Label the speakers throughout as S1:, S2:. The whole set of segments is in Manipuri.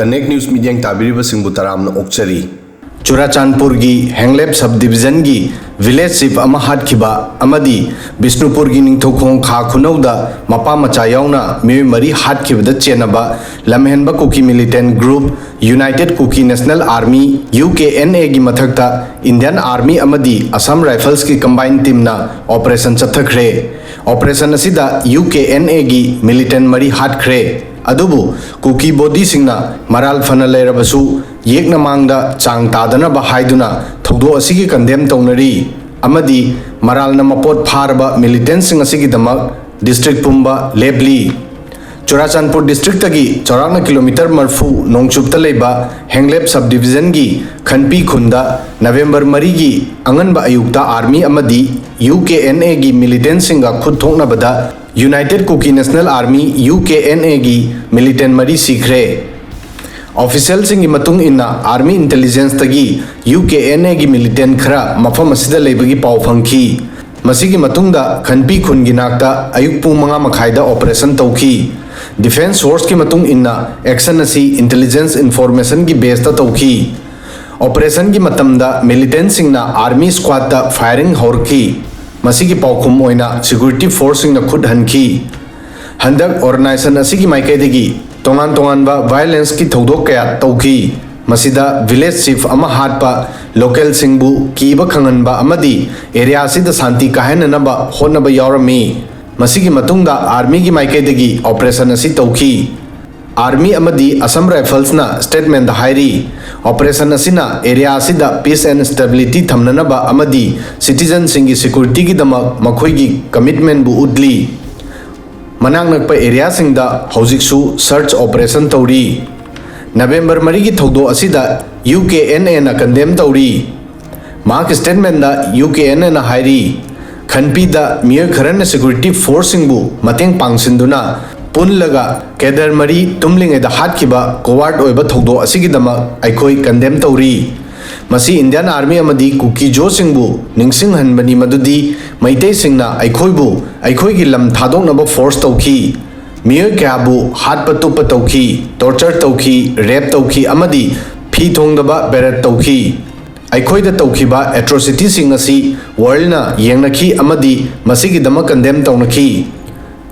S1: Connect News Media Tabiriba Singbutaram Okchari.
S2: Churachandpur gi Henglep subdivision gi village chief ama hatkiba amadi Bishnupur gi ningthokong kha khunauda mapa macha yauna mi mari hatkibada chenaba lamhenba Kuki militant group United Kuki National Army UKNA gi mathakta Indian Army amadi Assam Rifles ki combined team na operation chathakre operation asida UKNA gi militant mari hatkre adubu Kuki body singna maral fana leirabasu yekna mangda chang tadana ba haiduna thodo asigi condemn tawnari amadi maralna mapot pharba militant sing asigi damak district pumba lebli Churachandpur district tagi 54 kilometer marfu nongchupta leiba Henglep subdivision gi Khanpi khunda November mari gi anganba ayukta army amadi UKNA gi militant singa khud thokna bada United Kuki National Army UKNA gi militant mari sikre official singi matung inna army intelligence tagi UKNA gi militant khara mafam asida leibagi pau phangki masigi matungda Khanpi khun gi nakta ayuk pung manga makhaida operation tauki defense force ki matung inna action asi intelligence information gi base ta tauki operation gi matamda militant singna army squad ta firing horki masigi paukhum oina security force singna khud hanki handak organization asigi maikaidagi tongan tongan ba violence ki thodok kaya tauki masida village chief ama hatpa local singbu kiba khanganba amadi area sida santi kahena naba honaba yaurami masigi matungda army gi maikaidagi operation asi tauki army amadi Assam Rifles na statement da hairi operation asina area asida peace and stability thamnanaba amadi citizen singi security gi damak makhoi gi commitment bu udli manang nakpa area singda hojiksu search operation tauri November mari gi thodo asida UKNA na condemn tauri mark statement da UKNA na hairi Khanpi da miyo kharan security force singbu mateng pangsinduna punlaga kedar mari tumling da hatkiba coward oiba thodo asigi dama aikoi condemn tauri masi Indian Army amadi Kuki jo singbu ningsing hanbani madudi maitei singna aikoi gi lam thadong naba force tauki miyo kyabu hatpa tupa tauki torture tauki rape tauki amadi phi thongdaba beret tauki aikoi da taukiba atrocity sing asi world na yengnaki amadi masigi dama condemn taunaki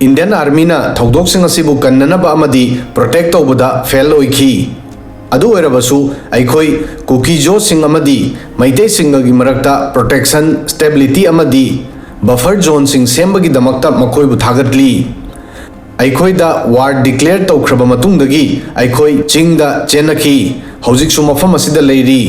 S2: Indian Army na thodok sing asibu kannanaba amadi protect tawbada fail oiki adu erabasu aikoi Kuki jo sing amadi maitei singa gi marakta protection stability amadi buffer zone sing sembagi damakta makoi bu thagatli aikoi da war declare tawkhraba matungdagi aikoi chingda chenaki hojik su mafam asida leiri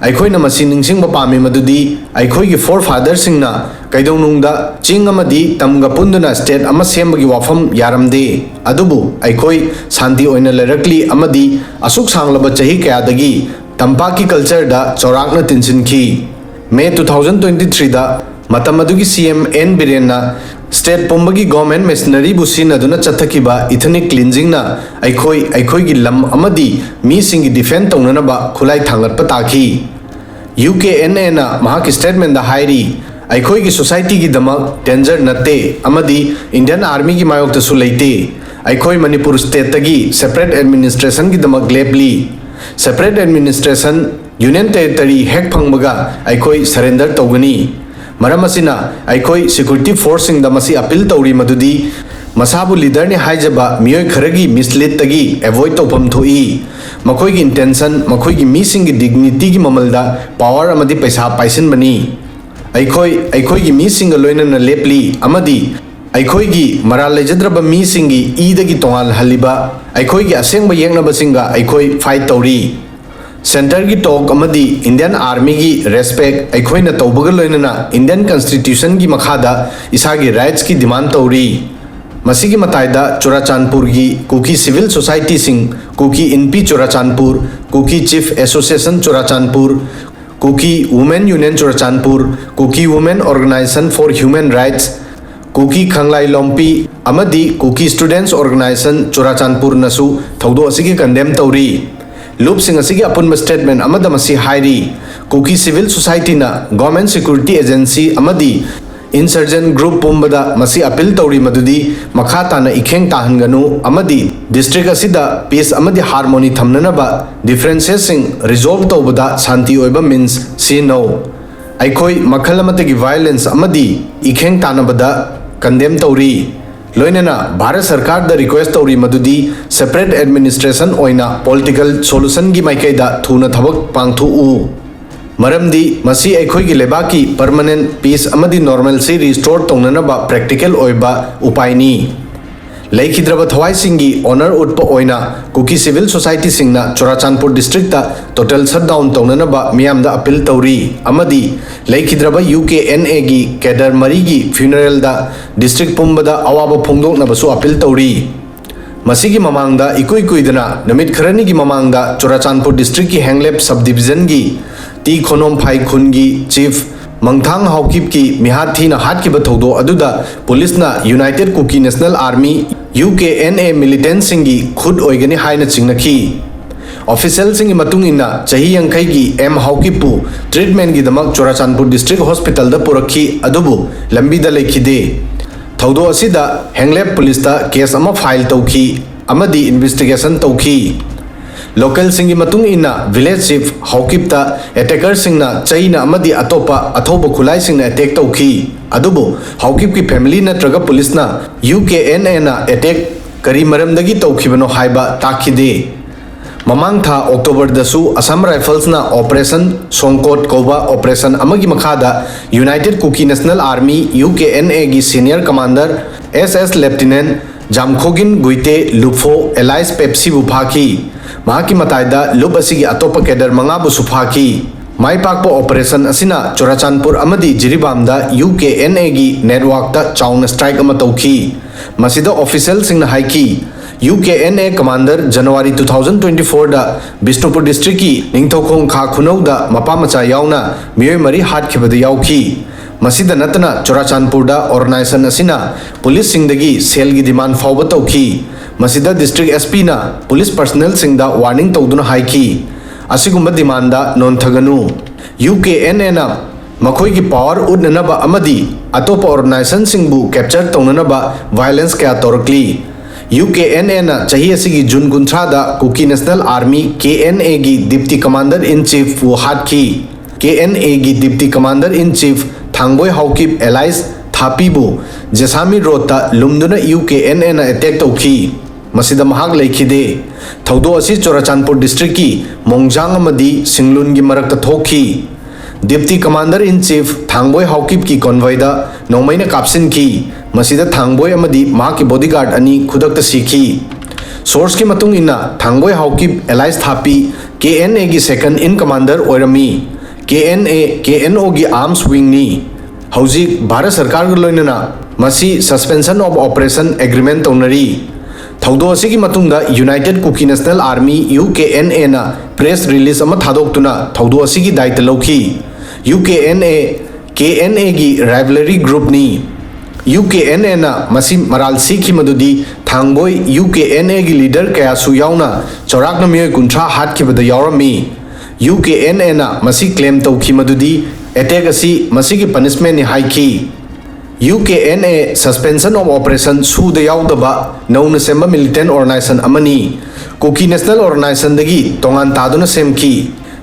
S2: aikoi na masi ningsingba pami madudi aikoi gi forefathers singna kaidonungda ching amadi tamga punduna state ama sembagi wafam yaramde adubu aikoi santi oina lerakli amadi asuk sanglaba chahi kayadagi tampaki culture da chorakna tinsinki May 2023 da matamadugi CM N Birena state pombagi government machinery busina duna chathakiba ethnic cleansing na aikoi gi lam amadi mi singi defend tawnana ba khulai thangat pataki UKNA na mahak statement da hairi aikoi gi society gi damak danger nate amadi Indian Army gi mayok ta su leite aikoi Manipur state tagi separate administration gi damak lebli separate administration union territory hek phangbaga aikoi surrender tawgani maramasina aikoi security force sing damasi appeal tawri madudi masabu leader ni haijaba miyoi kharagi mislead tagi avoid tawpam thoi makoi gi intention makoi gi missing gi dignity gi mamalda power amadi paisa paisin bani aikoi gi missing loina na lepli amadi aikoi gi maral lejadraba missing gi idagi tongal haliba aikoi gi asengba yengnaba singa aikoi fight tawri Center gi talk amadi Indian Army gi respect aikoi na tawbaga loina Indian Constitution gi makhada isagi rights ki demand tawri masigi mataida Churachandpur gi Kuki civil society sing Kuki NP Churachandpur Kuki Chief Association Churachandpur Kuki Women Union Churachandpur Kuki Women Organization for Human Rights Kuki Khanglai Lompi amadi Kuki Students Organization Churachandpur nasu thodo asigi condemn tawri Loop sing asigi apun statement amada masi hairi Kuki civil society na government security agency amadi insurgent group pumbada masi appeal tawri madudi makha tana ikheng tahanganu amadi district asida peace amadi harmony thamnanaba differences sing resolve tawbada shanti oiba means see no aikoi makhal amatagi violence amadi ikheng tanabada condemn tawri loinana Bharat Sarkar da request tawri madudi separate administration oina political solution gi maikaida thuna thabak pangthu u maramdi masi aikoi gi lebaki permanent peace amadi normalcy restore tongnanaba practical oiba upaini leikidraba thawai singi honor utpa oina Kuki civil society singna Churachandpur district ta total shutdown tongnanaba miyamda appeal tawri amadi leikidraba UKNA gi cadre mari gi funeral da district pumbada awaba phongdoknabasu appeal tawri masigi mamangda ikoi kuidana namit kharani gi mamangda Churachandpur district ki hanglep subdivision gi ti khonom phai khun gi chief mangthang haukip ki mihathi na hat ki bathaudo aduda police na United Kuki National Army UKNA militant singi khud oigani haina chingnaki official singi matung inna chahi yankai gi M haukipu treatment gi damak Churachandpur district hospital da purakhi adubu lambi da lekhide thaudo asida hanglep police ta case ama file tauki amadi investigation tauki local singi matung inna village chief haukipta attacker singna chaina amadi atopa athoba khulai singna attack tauki adubu haukip ki family natraga police na UKNA na attack kari maramdagi taukhibano haiba takhide mamang tha October dasu Assam Rifles na operation Songkot koba operation amagi makhada United Kuki National Army UKNA gi senior commander SS Lieutenant Jamkhogin Guite Lupfo Elias Pepsi Bufaki mahaki mataida lup asigi atopa kedar mangabu sufaki mai pakpo operation asina Churachandpur amadi Jiribamda UKNA gi network ta chauna strike ama tauki masida official singna haiki UKNA commander January 2024 da Bishnupur district ki ningthokong kha khunau da mapa macha yauna miyoi mari hat khibada yauki masida natana Churachandpur da organization asina police singdagi sel gi demand fawba tauki masida district SP na police personnel singda warning tawduna haiki asigumba demand da non thaganu UKNA na makhoi gi power udnanaba amadi atopa organization singbu capture tongnanaba violence kya torkli UKNA na chahi asigi June 13 da Kuki National Army KNA gi deputy commander in chief wu hatki KNA gi deputy commander in chief Thangboy Haukip Elias Thapibu Jesami Road ta lumduna UKNA na attack tauki masida mahak leikhide thaudo asi Churachandpur district ki Mongjang amadi Singlun gi marakta thokhi deputy commander in chief Thangboy Haukip ki convoy da nomaina kapsin ki masida Thangboy amadi mahak ki bodyguard ani khudakta sikhi source ki matung inna Thangboy Haukip Elias Thapi KNA gi second in commander oirami KNO gi arms wing ni hauji Bharat Sarkar gi loinana masi suspension of operation agreement tonari thaudo asigi matungda United Kuki National Army UKNA na press release ama thadoktuna thaudo asigi daita lauki UKNA KNA gi rivalry group ni UKNA na masi maral sikhi madudi Thangboy UKNA gi leader kaya su yauna chorakna miyoi kunthra hat khibada yaurami UKNA na masi claim tauki madudi attack asi masi gi punishment ni haiki UKNA suspension of operation suda yaudaba nauna semba militant organization amani Kuki National Organization dagi tongan taduna semki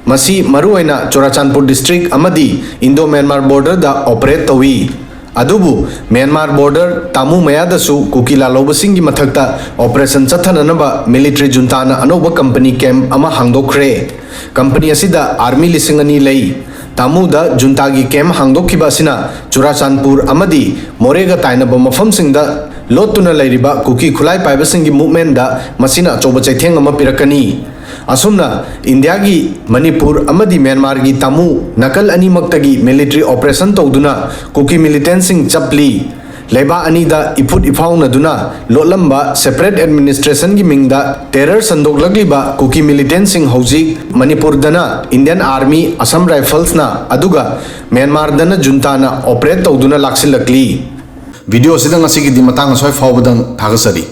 S2: masi maruaina Churachandpur district amadi Indo Myanmar border da operate tawi adubu Myanmar border tamu mayadasu Kuki lalobasing gi mathakta operation chathananaba military junta na anoba company camp ama hangdokre company asida army lisingani lei tamuda junta gi camp hangdokhiba asina Churachandpur amadi morega tainaba mafam singda lotuna leiriba Kuki khulai paiba singi movement da masina choba chaitheng ama pirakani asumna India gi Manipur amadi Myanmar gi tamu nakal ani maktagi military operation tawduna Kuki militant sing chapli leiba ani da ifut ifauna duna lolamba separate administration gi mingda terror sandok lagliba Kuki militant sing hauji Manipur dana Indian Army Assam Rifles na aduga Myanmar dana junta na operate tawduna laksilakli
S1: video sidang asigi di matang soi fawbadang thagasari